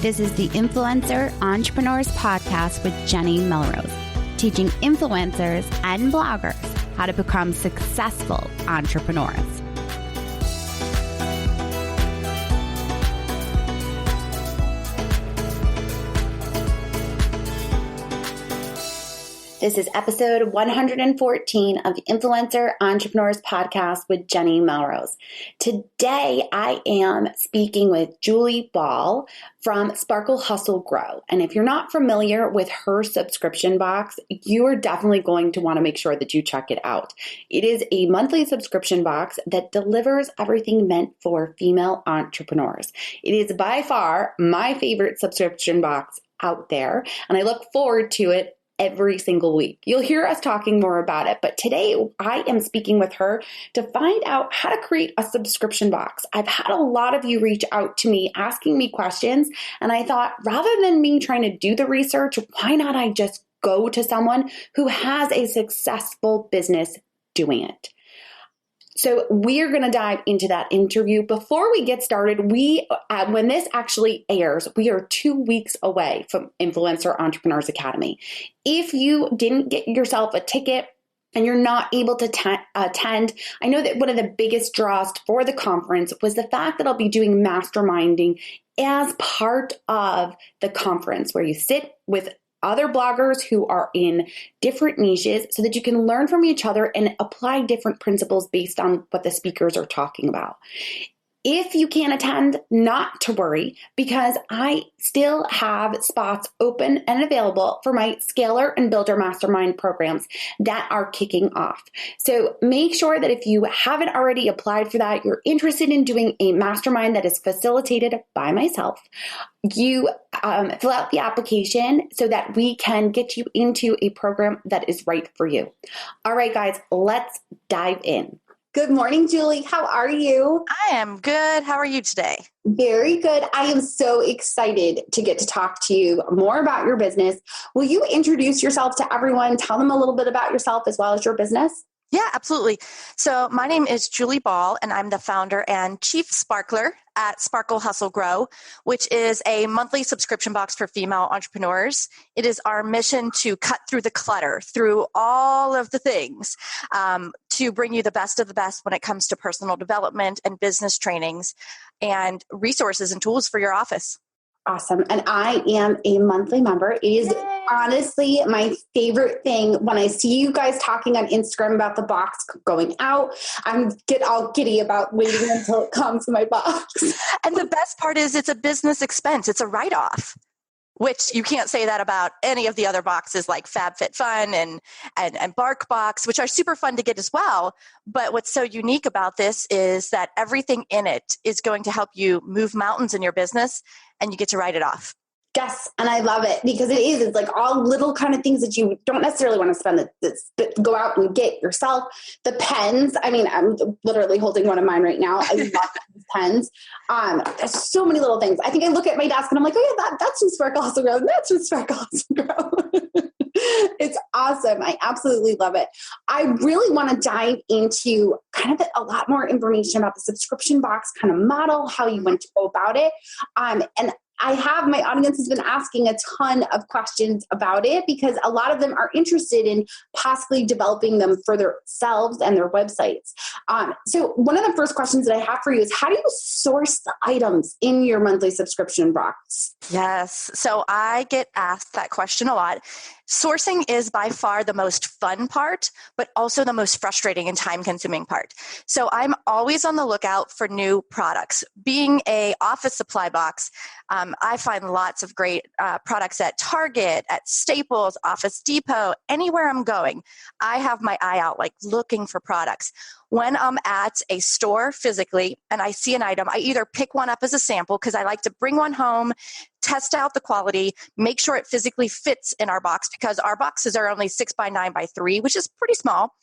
This is the Influencer Entrepreneurs Podcast with Jenny Melrose, teaching influencers and bloggers how to become successful entrepreneurs. This is episode 114 of the Influencer Entrepreneurs Podcast with Jenny Melrose. Today, I am speaking with Julie Ball from Sparkle Hustle Grow. And if you're not familiar with her subscription box, you are definitely going to want to make sure that you check it out. It is a monthly subscription box that delivers everything meant for female entrepreneurs. It is by far my favorite subscription box out there, and I look forward to it every single week. You'll hear us talking more about it, but today I am speaking with her to find out how to create a subscription box. I've had a lot of you reach out to me asking me questions, and I thought rather than me trying to do the research, why not I just go to someone who has a successful business doing it? So we are going to dive into that interview. Before we get started, when this actually airs, we are 2 weeks away from Influencer Entrepreneurs Academy. If you didn't get yourself a ticket and you're not able to attend, I know that one of the biggest draws for the conference was the fact that I'll be doing masterminding as part of the conference, where you sit with other bloggers who are in different niches so that you can learn from each other and apply different principles based on what the speakers are talking about. If you can't attend, not to worry, because I still have spots open and available for my Scaler and Builder Mastermind programs that are kicking off. So make sure that if you haven't already applied for that, you're interested in doing a mastermind that is facilitated by myself, you fill out the application so that we can get you into a program that is right for you. All right, guys, let's dive in. Good morning, Julie. How are you? I am good. How are you today? Very good. I am so excited to get to talk to you more about your business. Will you introduce yourself to everyone? Tell them a little bit about yourself as well as your business. Yeah, absolutely. So my name is Julie Ball, and I'm the founder and chief sparkler at Sparkle Hustle Grow, which is a monthly subscription box for female entrepreneurs. It is our mission to cut through the clutter, through all of the things, to bring you the best of the best when it comes to personal development and business trainings and resources and tools for your office. Awesome. And I am a monthly member. It is honestly my favorite thing. When I see you guys talking on Instagram about the box going out, I get all giddy about waiting until it comes to my box. And the best part is it's a business expense. It's a write-off, which you can't say that about any of the other boxes like FabFitFun and BarkBox, which are super fun to get as well. But what's so unique about this is that everything in it is going to help you move mountains in your business, and you get to write it off. Yes. And I love it because it's like all little kind of things that you don't necessarily want to spend, go out and get yourself. The pens. I mean, I'm literally holding one of mine right now. I love these pens. There's so many little things. I think I look at my desk and I'm like, oh yeah, that's from Sparkle Hustle Grow. That's from Sparkle Hustle Grow. It's awesome. I absolutely love it. I really want to dive into kind of a lot more information about the subscription box kind of model, how you went to go about it. And my audience has been asking a ton of questions about it because a lot of them are interested in possibly developing them for themselves and their websites. So one of the first questions that I have for you is, how do you source the items in your monthly subscription box? Yes. So I get asked that question a lot. Sourcing is by far the most fun part, but also the most frustrating and time-consuming part. So I'm always on the lookout for new products. Being an office supply box, I find lots of great products at Target, at Staples, Office Depot, anywhere I'm going. I have my eye out, like looking for products. When I'm at a store physically and I see an item, I either pick one up as a sample because I like to bring one home, test out the quality, make sure it physically fits in our box because our boxes are only 6x9x3, which is pretty small.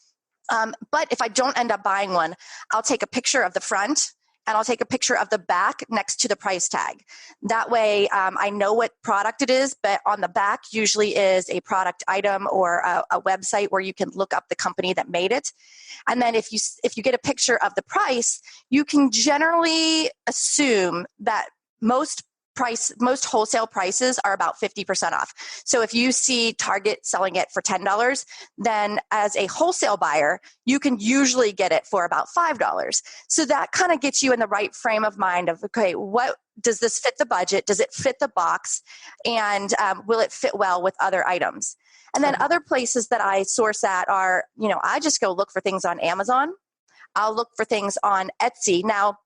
But if I don't end up buying one, I'll take a picture of the front and I'll take a picture of the back next to the price tag. That way I know what product it is, but on the back usually is a product item or a website where you can look up the company that made it. And then if you get a picture of the price, you can generally assume that most wholesale prices are about 50% off. So if you see Target selling it for $10, then as a wholesale buyer, you can usually get it for about $5. So that kind of gets you in the right frame of mind of, okay, what does this fit the budget? Does it fit the box? And will it fit well with other items? And then other places that I source at are, I just go look for things on Amazon. I'll look for things on Etsy. Now,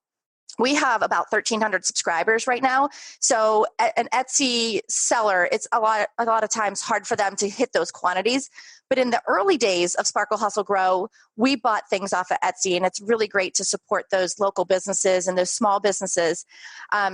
we have about 1,300 subscribers right now. So an Etsy seller, it's a lot of times hard for them to hit those quantities. But in the early days of Sparkle Hustle Grow, we bought things off of Etsy, and it's really great to support those local businesses and those small businesses.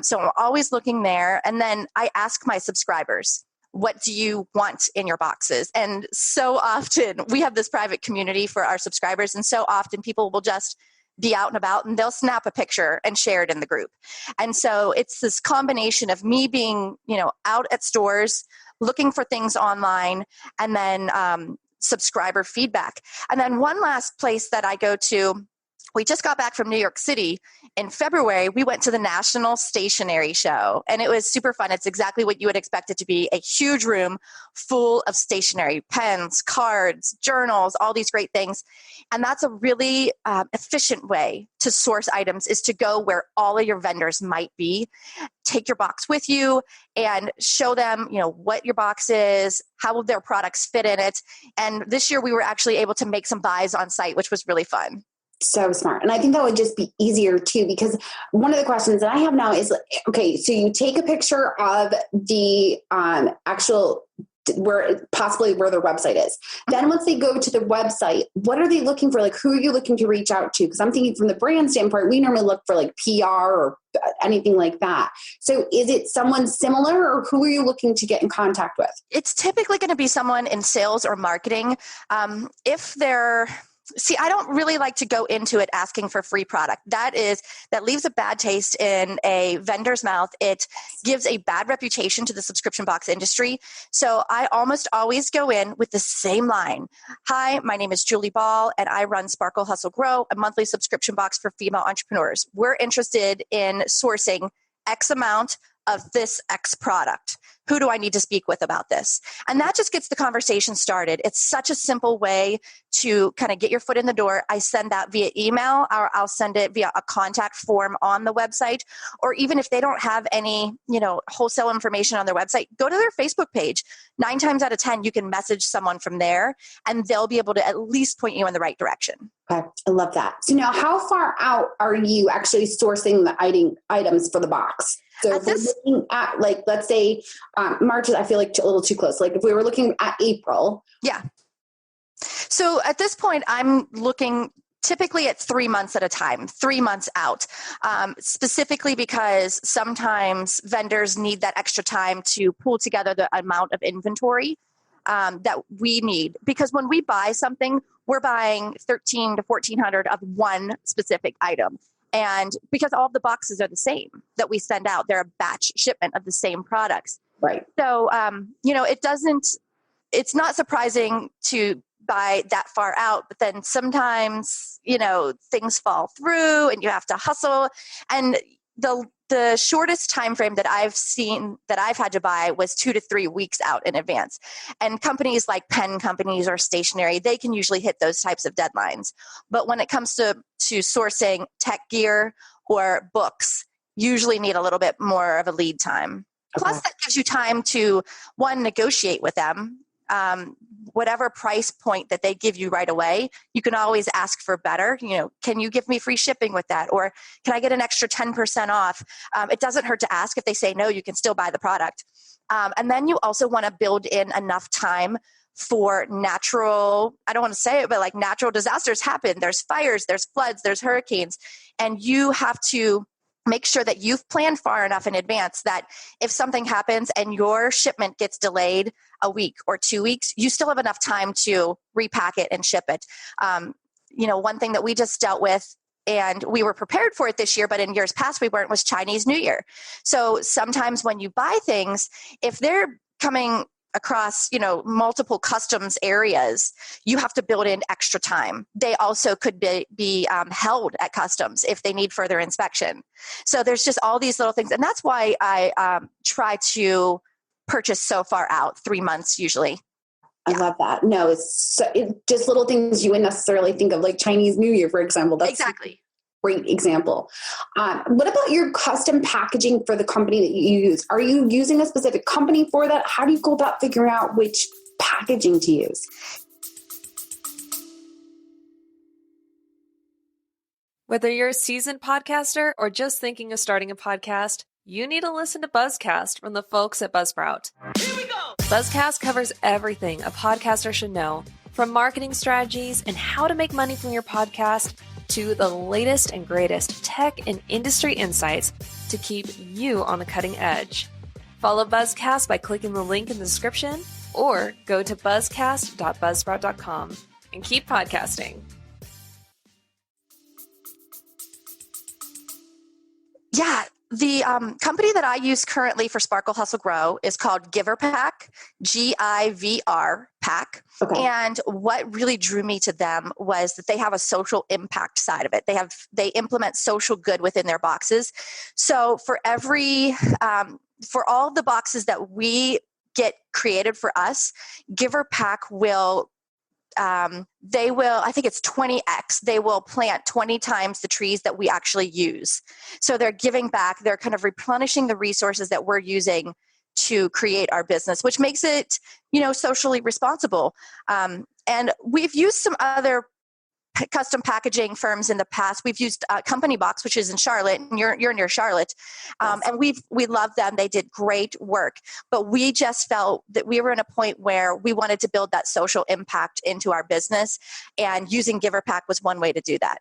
So I'm always looking there. And then I ask my subscribers, what do you want in your boxes? And so often we have this private community for our subscribers. And so often people will just be out and about and they'll snap a picture and share it in the group. And so it's this combination of me being, out at stores, looking for things online, and then subscriber feedback. And then one last place that I go to, we just got back from New York City. In February, we went to the National Stationery Show, and it was super fun. It's exactly what you would expect it to be, a huge room full of stationery, pens, cards, journals, all these great things. And that's a really efficient way to source items, is to go where all of your vendors might be. Take your box with you and show them, what your box is, how their products fit in it. And this year we were actually able to make some buys on site, which was really fun. So smart. And I think that would just be easier too, because one of the questions that I have now is, okay, so you take a picture of the actual where their website is. Then once they go to the website, what are they looking for? Like, who are you looking to reach out to? Because I'm thinking from the brand standpoint, we normally look for like PR or anything like that. So is it someone similar, or who are you looking to get in contact with? It's typically going to be someone in sales or marketing. I don't really like to go into it asking for free product. That leaves a bad taste in a vendor's mouth. It gives a bad reputation to the subscription box industry. So I almost always go in with the same line. Hi, my name is Julie Ball, and I run Sparkle Hustle Grow, a monthly subscription box for female entrepreneurs. We're interested in sourcing X amount of this X product. Who do I need to speak with about this? And that just gets the conversation started. It's such a simple way to kind of get your foot in the door. I send that via email, or I'll send it via a contact form on the website. Or even if they don't have any, wholesale information on their website, go to their Facebook page. 9 times out of 10, you can message someone from there, and they'll be able to at least point you in the right direction. Okay, I love that. So now, how far out are you actually sourcing the items for the box? So if we're looking at, like, let's say March is, I feel like a little too close. Like if we were looking at April. Yeah. So at this point, I'm looking typically at 3 months at a time, 3 months out, specifically because sometimes vendors need that extra time to pull together the amount of inventory that we need. Because when we buy something, we're buying 1,300 to 1,400 of one specific item. And because all of the boxes are the same that we send out, they're a batch shipment of the same products. Right. So, it's not surprising to buy that far out, but then sometimes, things fall through and you have to hustle. And the shortest time frame that I've seen that I've had to buy was 2 to 3 weeks out in advance. And companies like pen companies or stationery, they can usually hit those types of deadlines. But when it comes to sourcing tech gear or books, usually need a little bit more of a lead time. Okay. Plus, that gives you time to, one, negotiate with them. Whatever price point that they give you right away, you can always ask for better. Can you give me free shipping with that? Or can I get an extra 10% off? It doesn't hurt to ask. If they say no, you can still buy the product. And then you also want to build in enough time for natural, I don't want to say it, but like natural disasters happen. There's fires, there's floods, there's hurricanes. And you have to make sure that you've planned far enough in advance that if something happens and your shipment gets delayed a week or 2 weeks, you still have enough time to repack it and ship it. One thing that we just dealt with and we were prepared for it this year, but in years past we weren't, was Chinese New Year. So sometimes when you buy things, if they're coming across, multiple customs areas, you have to build in extra time. They also could be held at customs if they need further inspection. So there's just all these little things. And that's why I try to purchase so far out, 3 months usually. I love that. No, it's just little things you wouldn't necessarily think of, like Chinese New Year, for example. That's exactly. Great example. What about your custom packaging for the company that you use? Are you using a specific company for that? How do you go about figuring out which packaging to use? Whether you're a seasoned podcaster or just thinking of starting a podcast, you need to listen to Buzzcast from the folks at Buzzsprout. Here we go! Buzzcast covers everything a podcaster should know, from marketing strategies and how to make money from your podcast to the latest and greatest tech and industry insights to keep you on the cutting edge. Follow Buzzcast by clicking the link in the description or go to buzzcast.buzzsprout.com and keep podcasting. Yeah. The company that I use currently for Sparkle Hustle Grow is called GiverPack, GIVR Pack. Okay. And what really drew me to them was that they have a social impact side of it. They implement social good within their boxes. So for for all the boxes that we get created for us, GiverPack will I think it's 20x, they will plant 20 times the trees that we actually use. So they're giving back, they're kind of replenishing the resources that we're using to create our business, which makes it, socially responsible. And we've used some other custom packaging firms in the past. We've used Company Box, which is in Charlotte, and you're near Charlotte. And we love them. They did great work, but we just felt that we were in a point where we wanted to build that social impact into our business, and using GiverPack was one way to do that.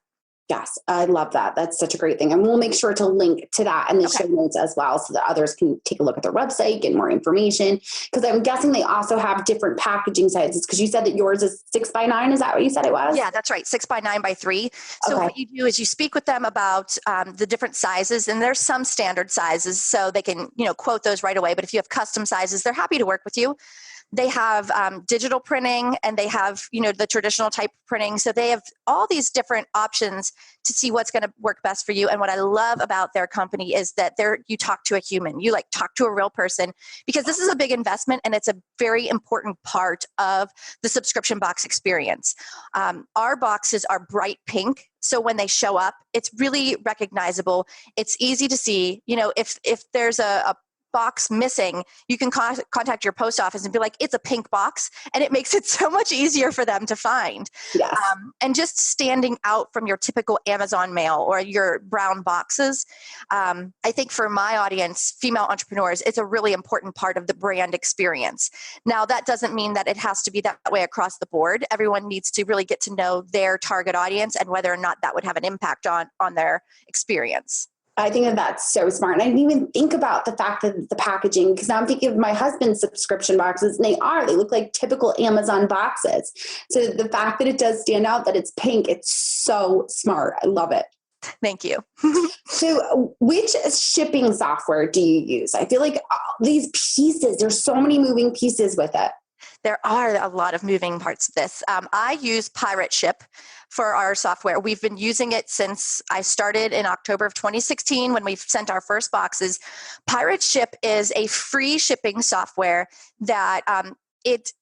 Yes, I love that. That's such a great thing. And we'll make sure to link to that in the show notes as well, so that others can take a look at their website, get more information. Because I'm guessing they also have different packaging sizes, because you said that yours is 6x9. Is that what you said it was? Yeah, that's right. 6x9x3. So what you do is you speak with them about the different sizes, and there's some standard sizes, so they can, quote those right away. But if you have custom sizes, they're happy to work with you. They have digital printing, and they have, the traditional type printing. So they have all these different options to see what's going to work best for you. And what I love about their company is that you talk to a human, you talk to a real person, because this is a big investment and it's a very important part of the subscription box experience. Our boxes are bright pink. So when they show up, it's really recognizable. It's easy to see, if there's a box missing, you can contact your post office and be like, it's a pink box, and it makes it so much easier for them to find. Yes. And just standing out from your typical Amazon mail or your brown boxes. I think for my audience, female entrepreneurs, it's a really important part of the brand experience. Now, that doesn't mean that it has to be that way across the board. Everyone needs to really get to know their target audience and whether or not that would have an impact on their experience. I think that that's so smart. And I didn't even think about the fact that the packaging, because now I'm thinking of my husband's subscription boxes, and they look like typical Amazon boxes. So the fact that it does stand out, that it's pink, it's so smart. I love it. Thank you. So which shipping software do you use? I feel like these pieces, there's so many moving pieces with it. There are a lot of moving parts of this. I use Pirate Ship for our software. We've been using it since I started in October of 2016 when we sent our first boxes. Pirate Ship is a free shipping software that it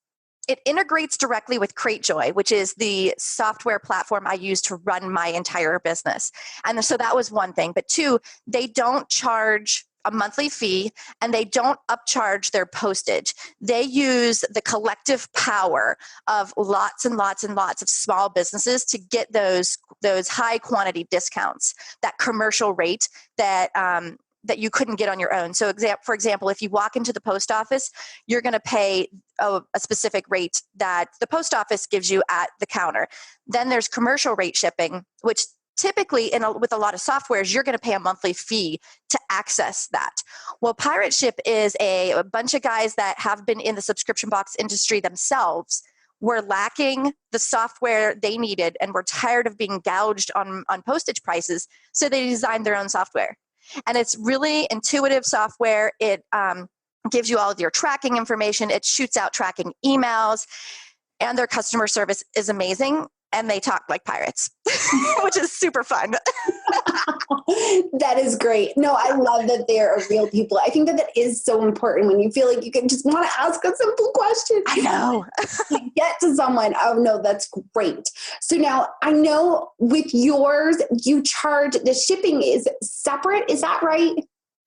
integrates directly with CrateJoy, which is the software platform I use to run my entire business. And so that was one thing. But two, they don't charge a monthly fee, and they don't upcharge their postage. They use the collective power of lots and lots and lots of small businesses to get those high quantity discounts, that commercial rate that you couldn't get on your own. So for example, if you walk into the post office, you're going to pay a specific rate that the post office gives you at the counter. Then there's commercial rate shipping, which typically with a lot of softwares, you're going to pay a monthly fee to access that. Well, Pirate Ship is a bunch of guys that have been in the subscription box industry themselves were lacking the software they needed and were tired of being gouged on postage prices. So they designed their own software. And it's really intuitive software. It gives you all of your tracking information. It shoots out tracking emails, and their customer service is amazing. And they talk like pirates, which is super fun. That is great. No, I love that there are real people. I think that is so important when you feel like you can just want to ask a simple question. I know. Get to someone. Oh, no, that's great. So now I know with yours, you charge, the shipping is separate. Is that right?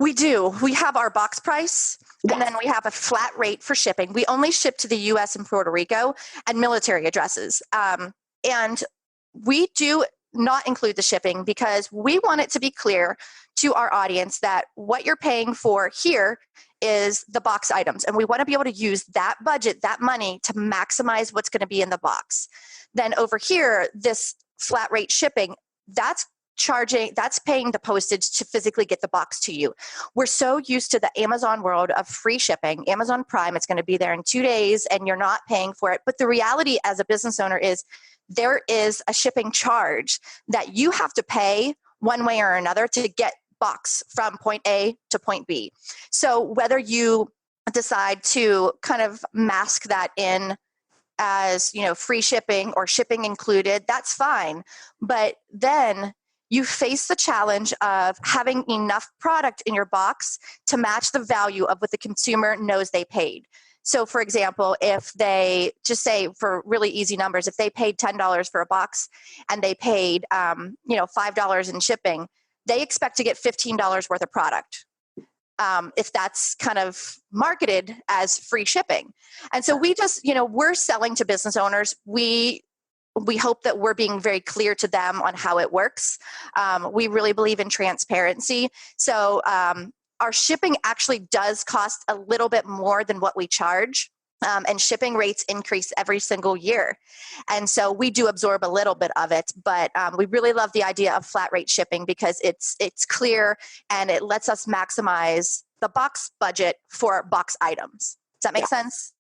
We do. We have our box price, and then we have a flat rate for shipping. We only ship to the U.S. and Puerto Rico and military addresses. And we do not include the shipping because we want it to be clear to our audience that what you're paying for here is the box items. And we want to be able to use that budget, that money, to maximize what's going to be in the box. Then over here, this flat rate shipping, that's paying the postage to physically get the box to you. We're so used to the Amazon world of free shipping. Amazon Prime, it's going to be there in 2 days and you're not paying for it. But the reality as a business owner is there is a shipping charge that you have to pay one way or another to get box from point A to point B. So whether you decide to kind of mask that in as, free shipping or shipping included, that's fine. But then you face the challenge of having enough product in your box to match the value of what the consumer knows they paid. So for example, if they just say, for really easy numbers, if they paid $10 for a box and they paid, $5 in shipping, they expect to get $15 worth of product. If that's kind of marketed as free shipping. And so we just, we're selling to business owners. We hope that we're being very clear to them on how it works. We really believe in transparency. So our shipping actually does cost a little bit more than what we charge. And shipping rates increase every single year. And so we do absorb a little bit of it, but we really love the idea of flat rate shipping because it's clear and it lets us maximize the box budget for box items. Does that make sense?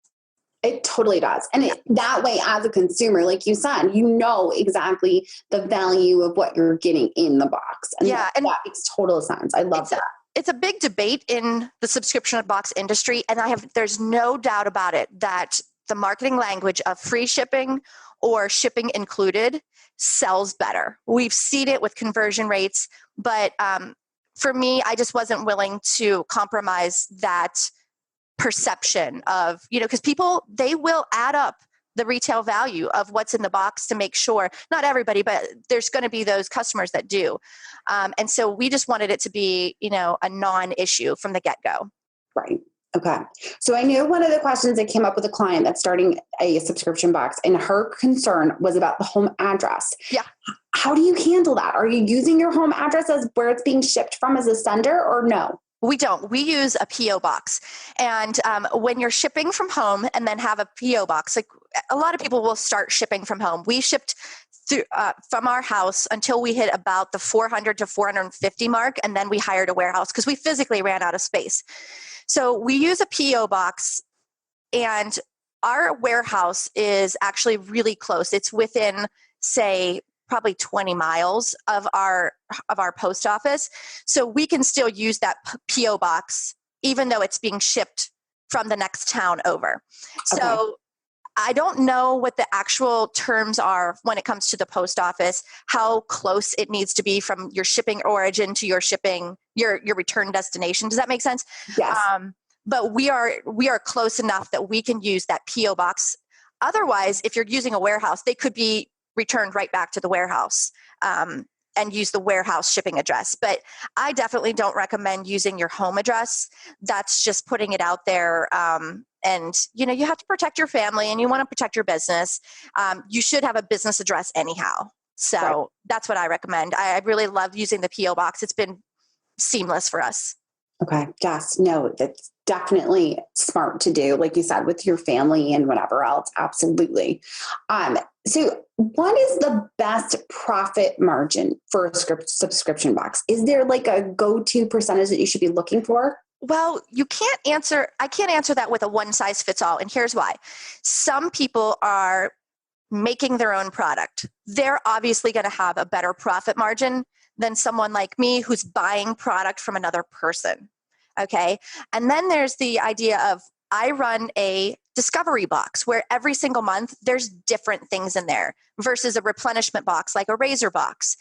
It totally does. And that way, as a consumer, like you said, you know exactly the value of what you're getting in the box. And that makes total sense. I love that. It's a big debate in the subscription box industry. And there's no doubt about it that the marketing language of free shipping or shipping included sells better. We've seen it with conversion rates, but for me, I just wasn't willing to compromise that perception of, because people, they will add up the retail value of what's in the box to make sure, not everybody, but there's going to be those customers that do. And so we just wanted it to be, a non-issue from the get-go. Right. Okay. So I knew one of the questions that came up with a client that's starting a subscription box, and her concern was about the home address. Yeah. How do you handle that? Are you using your home address as where it's being shipped from as a sender, or no? We don't. We use a P.O. box. And when you're shipping from home and then have a P.O. box, like a lot of people will start shipping from home. We shipped from our house until we hit about the 400 to 450 mark. And then we hired a warehouse because we physically ran out of space. So we use a P.O. box, and our warehouse is actually really close. It's within, say, probably 20 miles of our post office. So we can still use that P.O. box, even though it's being shipped from the next town over. Okay. So I don't know what the actual terms are when it comes to the post office, how close it needs to be from your shipping origin to your shipping, your return destination. Does that make sense? Yes. But we are close enough that we can use that P.O. box. Otherwise, if you're using a warehouse, they could be returned right back to the warehouse and use the warehouse shipping address. But I definitely don't recommend using your home address. That's just putting it out there. And, you have to protect your family and you want to protect your business. You should have a business address anyhow. So That's what I recommend. I really love using the P.O. box. It's been seamless for us. Okay. Yes. No, that's definitely smart to do. Like you said, with your family and whatever else. Absolutely. So what is the best profit margin for a subscription box? Is there like a go-to percentage that you should be looking for? Well, I can't answer that with a one size fits all. And here's why. Some people are making their own product. They're obviously going to have a better profit margin than someone like me who's buying product from another person. Okay. And then there's the idea of I run a discovery box where every single month there's different things in there versus a replenishment box like a razor box.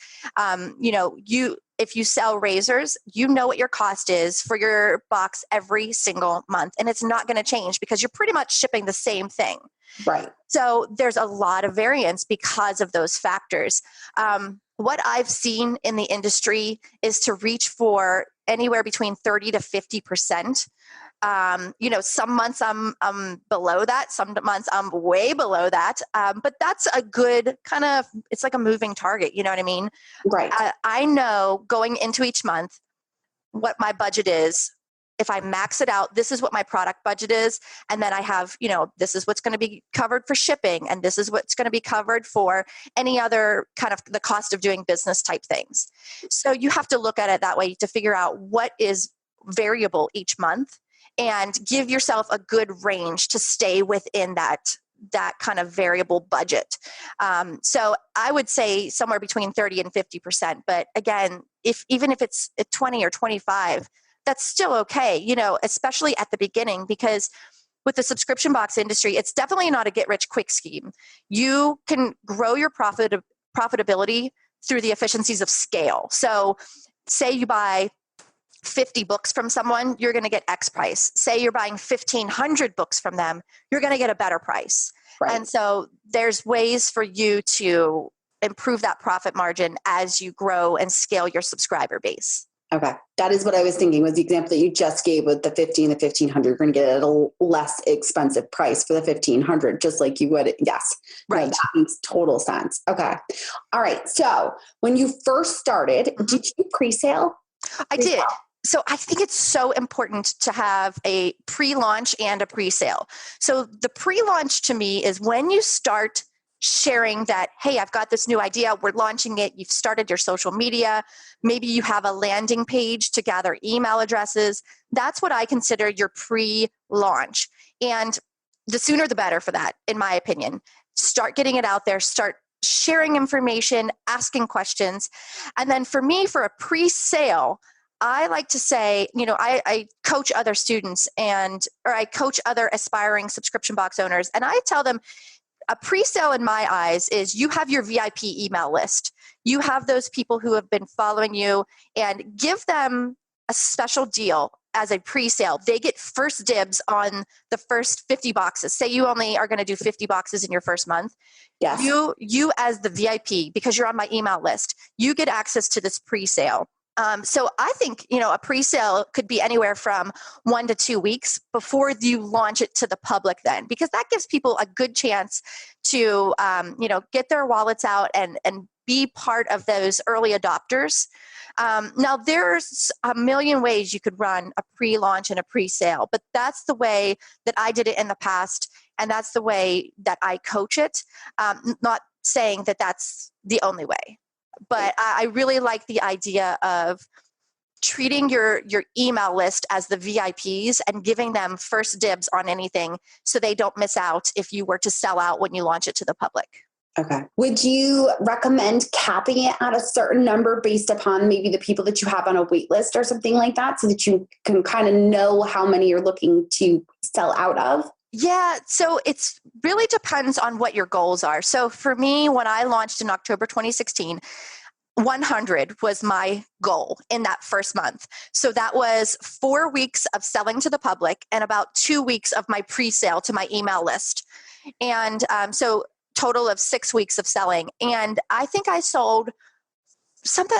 If you sell razors, you know what your cost is for your box every single month. And it's not going to change because you're pretty much shipping the same thing. Right. So there's a lot of variance because of those factors. What I've seen in the industry is to reach for anywhere between 30 to 50%. Some months I'm below that. Some months I'm way below that. But that's a good it's like a moving target. You know what I mean? Right. I know going into each month what my budget is. If I max it out, this is what my product budget is. And then I have, this is what's going to be covered for shipping. And this is what's going to be covered for any other kind of the cost of doing business type things. So you have to look at it that way to figure out what is variable each month and give yourself a good range to stay within that kind of variable budget. So I would say somewhere between 30 and 50%. But again, even if it's 20 or 25, that's still okay, especially at the beginning, because with the subscription box industry, it's definitely not a get rich quick scheme. You can grow your profitability through the efficiencies of scale. So say you buy 50 books from someone, you're going to get X price. Say you're buying 1,500 books from them, you're going to get a better price. Right. And so there's ways for you to improve that profit margin as you grow and scale your subscriber base. Okay. That is what I was thinking, was the example that you just gave with the 50 and the 1,500. You're going to get it at a less expensive price for the 1,500, just like you would. Yes. Right. No, that makes total sense. Okay. All right. So when you first started, did you pre-sale? I did. So I think it's so important to have a pre-launch and a pre-sale. So the pre-launch to me is when you start sharing that, hey, I've got this new idea, we're launching it, you've started your social media, maybe you have a landing page to gather email addresses. That's what I consider your pre-launch. And the sooner the better for that, in my opinion. Start getting it out there, start sharing information, asking questions. And then for me, for a pre-sale, I like to say, I coach other students or I coach other aspiring subscription box owners, and I tell them a pre-sale in my eyes is you have your VIP email list. You have those people who have been following you, and give them a special deal as a pre-sale. They get first dibs on the first 50 boxes. Say you only are going to do 50 boxes in your first month. Yes. You as the VIP, because you're on my email list, you get access to this pre-sale. So I think, a pre-sale could be anywhere from 1 to 2 weeks before you launch it to the public then, because that gives people a good chance to, get their wallets out and be part of those early adopters. Now, there's a million ways you could run a pre-launch and a pre-sale, but that's the way that I did it in the past, and that's the way that I coach it, not saying that that's the only way. But I really like the idea of treating your email list as the VIPs and giving them first dibs on anything so they don't miss out if you were to sell out when you launch it to the public. Okay. Would you recommend capping it at a certain number based upon maybe the people that you have on a wait list or something like that, so that you can kind of know how many you're looking to sell out of? Yeah, so it's really depends on what your goals are. So for me, when I launched in October 2016, 100 was my goal in that first month. So that was 4 weeks of selling to the public and about 2 weeks of my pre-sale to my email list. And so total of 6 weeks of selling. And I think I sold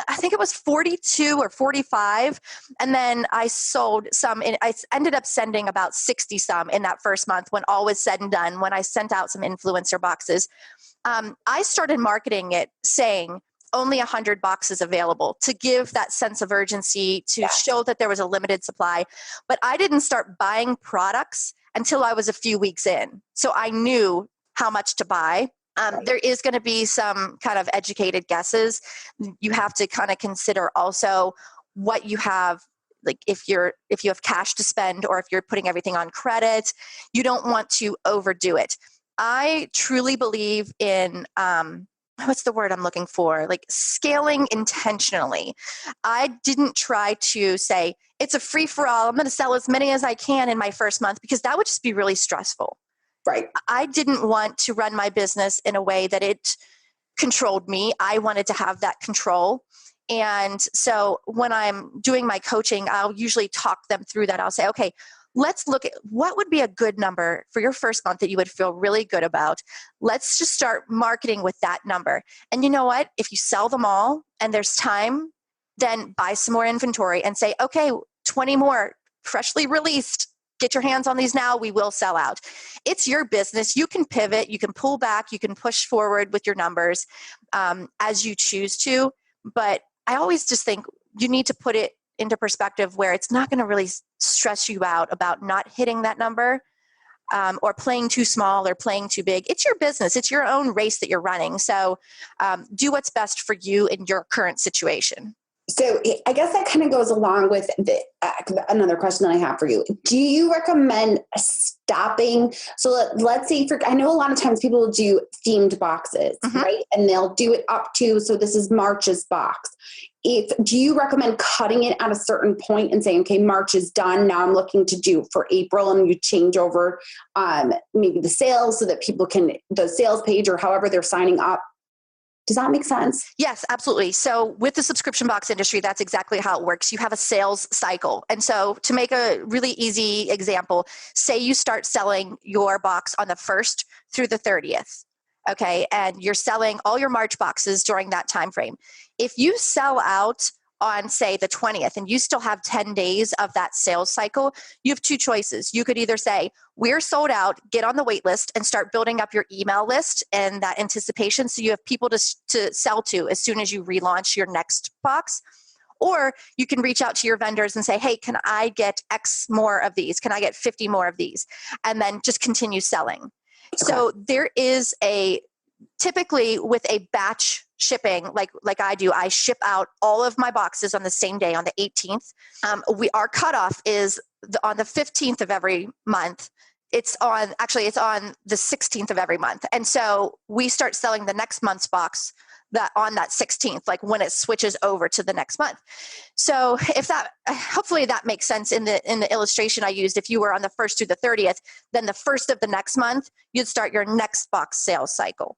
I think it was 42 or 45. And then I sold some, and I ended up sending about 60 some in that first month when all was said and done, when I sent out some influencer boxes. I started marketing it saying only 100 boxes available to give that sense of urgency, to show that there was a limited supply. But I didn't start buying products until I was a few weeks in. So I knew how much to buy. There is going to be some kind of educated guesses. You have to kind of consider also what you have like if you have cash to spend or if you're putting everything on credit, you don't want to overdo it. I truly believe in, what's the word I'm looking for? Like scaling intentionally. I didn't try to say, it's a free for all, I'm going to sell as many as I can in my first month, because that would just be really stressful. Right. I didn't want to run my business in a way that it controlled me. I wanted to have that control. And so when I'm doing my coaching, I'll usually talk them through that. I'll say, okay, let's look at what would be a good number for your first month that you would feel really good about. Let's just start marketing with that number. And you know what? If you sell them all and there's time, then buy some more inventory and say, okay, 20 more freshly released. Get your hands on these now. We will sell out. It's your business. You can pivot. You can pull back. You can push forward with your numbers as you choose to. But I always just think you need to put it into perspective where it's not going to really stress you out about not hitting that number or playing too small or playing too big. It's your business. It's your own race that you're running. So do what's best for you in your current situation. So I guess that kind of goes along with another question that I have for you. Do you recommend stopping? So let's say I know a lot of times people do themed boxes, right? And they'll do it up to, so this is March's box. Do you recommend cutting it at a certain point and saying, okay, March is done. Now I'm looking to do for April, and you change over maybe the sales so that people can, the sales page or however they're signing up. Does that make sense? Yes, absolutely. So with the subscription box industry, that's exactly how it works. You have a sales cycle. And so to make a really easy example, say you start selling your box on the 1st through the 30th. Okay. And you're selling all your March boxes during that time frame. If you sell out on, say, the 20th, and you still have 10 days of that sales cycle, you have two choices. You could either say, we're sold out, get on the wait list and start building up your email list and that anticipation so you have people to sell to as soon as you relaunch your next box. Or you can reach out to your vendors and say, hey, can I get X more of these? Can I get 50 more of these? And then just continue selling. Okay. So there is typically with a batch shipping, like I do, I ship out all of my boxes on the same day on the 18th. Our cutoff is on the 15th of every month. It's on the 16th of every month. And so we start selling the next month's box on that 16th, like when it switches over to the next month. So hopefully that makes sense in the illustration I used. If you were on the 1st through the 30th, then the 1st of the next month, you'd start your next box sales cycle.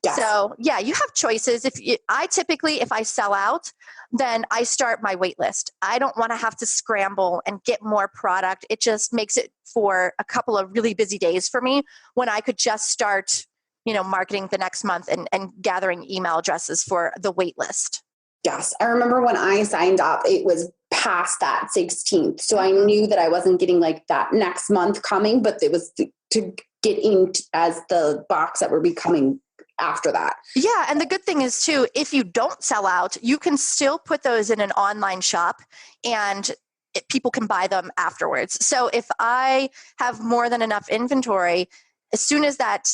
Yes. So yeah, you have choices. If I sell out, then I start my wait list. I don't want to have to scramble and get more product. It just makes it for a couple of really busy days for me when I could just start, marketing the next month and gathering email addresses for the wait list. Yes. I remember when I signed up, it was past that 16th. So I knew that I wasn't getting like that next month coming, but it was to get in as the box that were becoming after that. Yeah. And the good thing is too, if you don't sell out, you can still put those in an online shop and people can buy them afterwards. So if I have more than enough inventory, as soon as that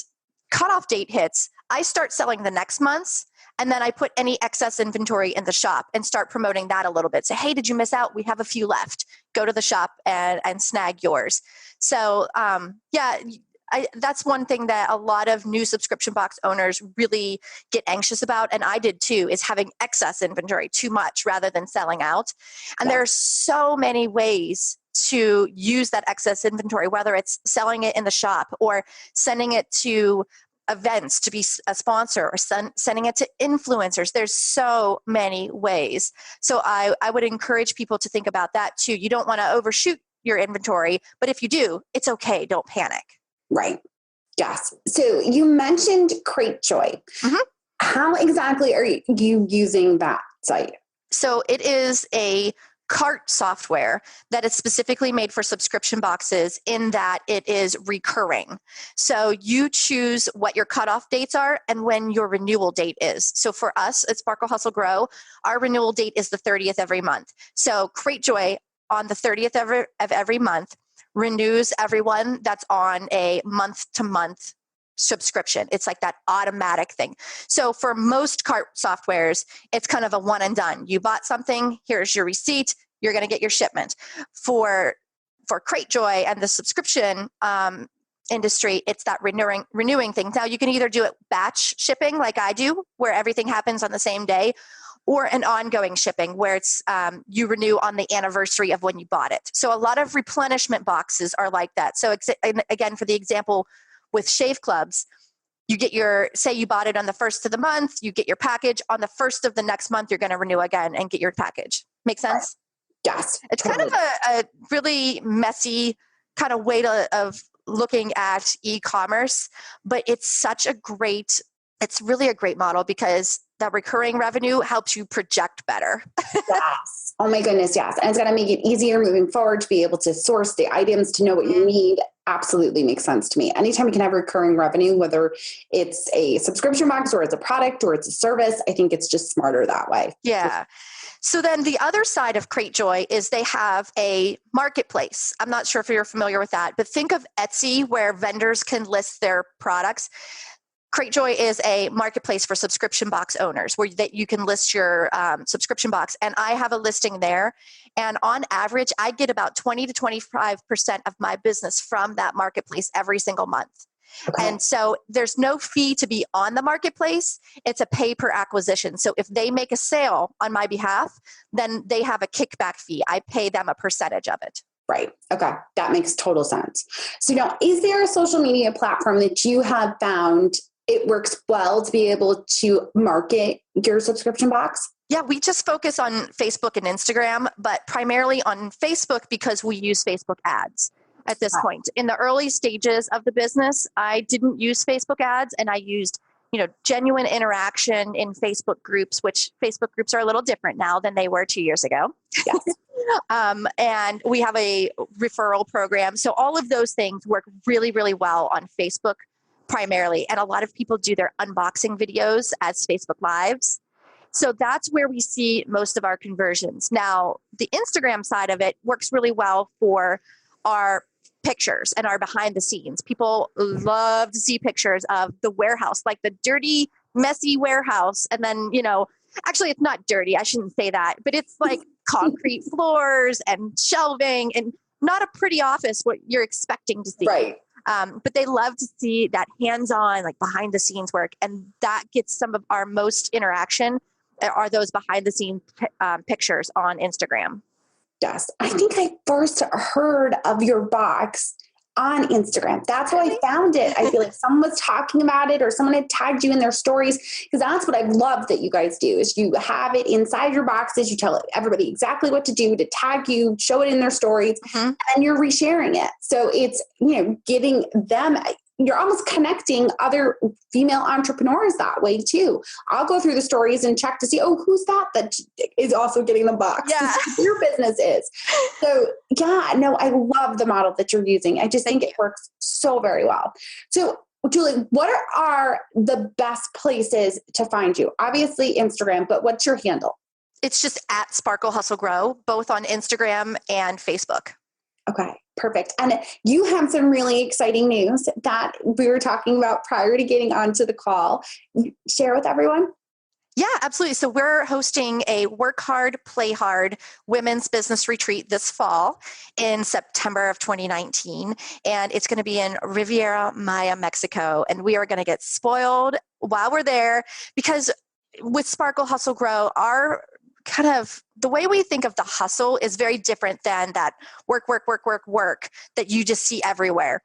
cutoff date hits, I start selling the next month's, and then I put any excess inventory in the shop and start promoting that a little bit. Say, hey, did you miss out? We have a few left. Go to the shop and snag yours. So that's one thing that a lot of new subscription box owners really get anxious about, and I did too, is having excess inventory, too much rather than selling out. And there are so many ways to use that excess inventory, whether it's selling it in the shop or sending it to events to be a sponsor or sending it to influencers. There's so many ways. So I would encourage people to think about that too. You don't want to overshoot your inventory, but if you do, it's okay. Don't panic. Right. Yes. So you mentioned Cratejoy. How exactly are you using that site? So it is a cart software that is specifically made for subscription boxes in that it is recurring. So you choose what your cutoff dates are and when your renewal date is. So for us at Sparkle Hustle Grow, our renewal date is the 30th every month. So Cratejoy on the 30th of every month renews everyone that's on a month-to-month subscription. It's like that automatic thing. So for most cart softwares, it's kind of a one and done. You bought something, here's your receipt, you're going to get your shipment. For Cratejoy and the subscription industry, it's that renewing thing. Now you can either do it batch shipping like I do, where everything happens on the same day, or an ongoing shipping where it's you renew on the anniversary of when you bought it. So a lot of replenishment boxes are like that. So again, for the example with shave clubs, you get say you bought it on the 1st of the month, you get your package on the 1st of the next month, you're going to renew again and get your package. Make sense? Yes. It's totally. kind of a really messy kind of way of looking at e-commerce, but it's really a great model because that recurring revenue helps you project better. Yes. Oh my goodness. Yes. And it's going to make it easier moving forward to be able to source the items, to know what you need. Absolutely makes sense to me. Anytime you can have recurring revenue, whether it's a subscription box or it's a product or it's a service, I think it's just smarter that way. Yeah. So then the other side of Cratejoy is they have a marketplace. I'm not sure if you're familiar with that, but think of Etsy where vendors can list their products. Cratejoy is a marketplace for subscription box owners where you can list your subscription box. And I have a listing there. And on average, I get about 20 to 25% of my business from that marketplace every single month. Okay. And so there's no fee to be on the marketplace. It's a pay per acquisition. So if they make a sale on my behalf, then they have a kickback fee. I pay them a percentage of it. Right. Okay. That makes total sense. So now, is there a social media platform that you have found it works well to be able to market your subscription box? Yeah, we just focus on Facebook and Instagram, but primarily on Facebook because we use Facebook ads at this point. In the early stages of the business, I didn't use Facebook ads and I used, genuine interaction in Facebook groups, which Facebook groups are a little different now than they were 2 years ago. Yes. And we have a referral program. So all of those things work really, really well on Facebook primarily. And a lot of people do their unboxing videos as Facebook Lives. So that's where we see most of our conversions. Now, the Instagram side of it works really well for our pictures and our behind the scenes. People love to see pictures of the warehouse, like the dirty, messy warehouse. And then, actually it's not dirty. I shouldn't say that, but it's like concrete floors and shelving and not a pretty office, what you're expecting to see. Right. But they love to see that hands-on, like behind the scenes work. And that gets some of our most interaction are those behind the scenes pictures on Instagram. Yes. I think I first heard of your box on Instagram. That's how I found it. I feel like someone was talking about it or someone had tagged you in their stories, because that's what I love that you guys do is you have it inside your boxes. You tell everybody exactly what to do to tag you, show it in their stories, and then you're resharing it. So it's, giving them, you're almost connecting other female entrepreneurs that way too. I'll go through the stories and check to see, who's that is also getting the box. Yeah. Your business is. So yeah, no, I love the model that you're using. I just think it works so very well. So Julie, what are the best places to find you? Obviously Instagram, but what's your handle? It's just at Sparkle Hustle Grow, both on Instagram and Facebook. Okay, perfect. And you have some really exciting news that we were talking about prior to getting onto the call. Share with everyone. Yeah, absolutely. So we're hosting a Work Hard, Play Hard women's business retreat this fall in September of 2019. And it's going to be in Riviera Maya, Mexico. And we are going to get spoiled while we're there because with Sparkle Hustle Grow, our kind of the way we think of the hustle is very different than that work that you just see everywhere.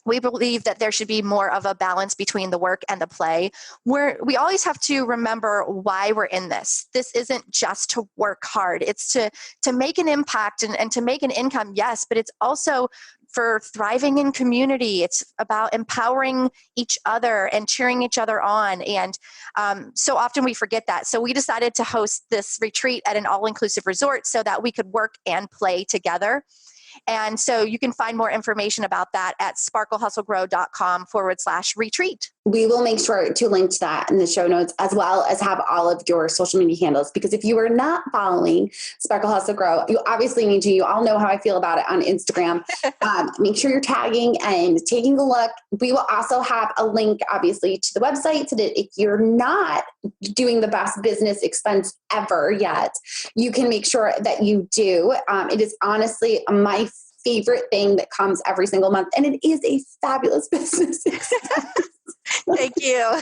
We believe that there should be more of a balance between the work and the play, where we always have to remember why we're in this. This isn't just to work hard. It's to make an impact and to make an income, yes, but it's also for thriving in community. It's about empowering each other and cheering each other on. And so often we forget that. So we decided to host this retreat at an all-inclusive resort so that we could work and play together. And so you can find more information about that at sparklehustlegrow.com/retreat. we will make sure to link to that in the show notes, as well as have all of your social media handles. Because if you are not following Sparkle Hustle Grow, you obviously need to. You all know how I feel about it on Instagram. Make sure you're tagging and taking a look. We will also have a link, obviously, to the website so that if you're not doing the best business expense ever yet, you can make sure that you do. It is honestly my favorite thing that comes every single month, and it is a fabulous business expense. Thank you.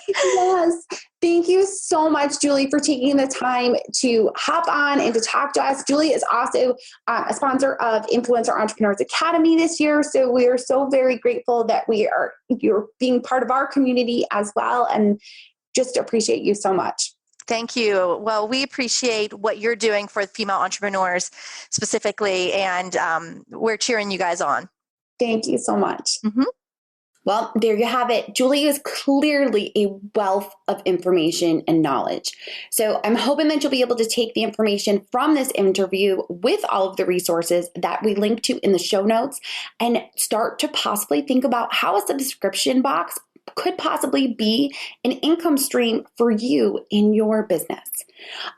Yes. Thank you so much, Julie, for taking the time to hop on and to talk to us. Julie is also a sponsor of Influencer Entrepreneurs Academy this year. So we are so very grateful that you're being part of our community as well, and just appreciate you so much. Thank you. Well, we appreciate what you're doing for female entrepreneurs specifically, and we're cheering you guys on. Thank you so much. Mm-hmm. Well, there you have it. Julie is clearly a wealth of information and knowledge. So I'm hoping that you'll be able to take the information from this interview with all of the resources that we link to in the show notes and start to possibly think about how a subscription box could possibly be an income stream for you in your business.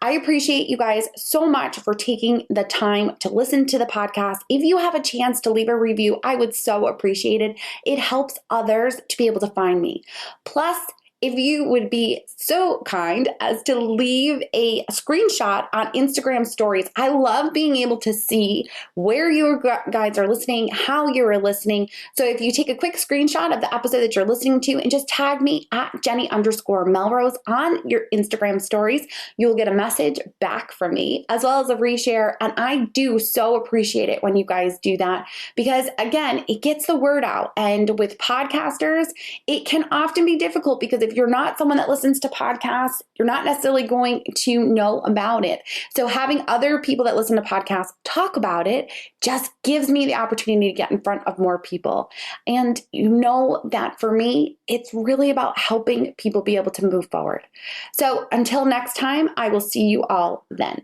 I appreciate you guys so much for taking the time to listen to the podcast. If you have a chance to leave a review, I would so appreciate it. It helps others to be able to find me. Plus, if you would be so kind as to leave a screenshot on Instagram stories. I love being able to see where you guys are listening, how you're listening. So if you take a quick screenshot of the episode that you're listening to and just tag me at Jenny_Melrose on your Instagram stories, you'll get a message back from me as well as a reshare. And I do so appreciate it when you guys do that, because again, it gets the word out. And with podcasters, it can often be difficult because if you're not someone that listens to podcasts, you're not necessarily going to know about it. So having other people that listen to podcasts talk about it just gives me the opportunity to get in front of more people. And you know that for me, it's really about helping people be able to move forward. So until next time, I will see you all then.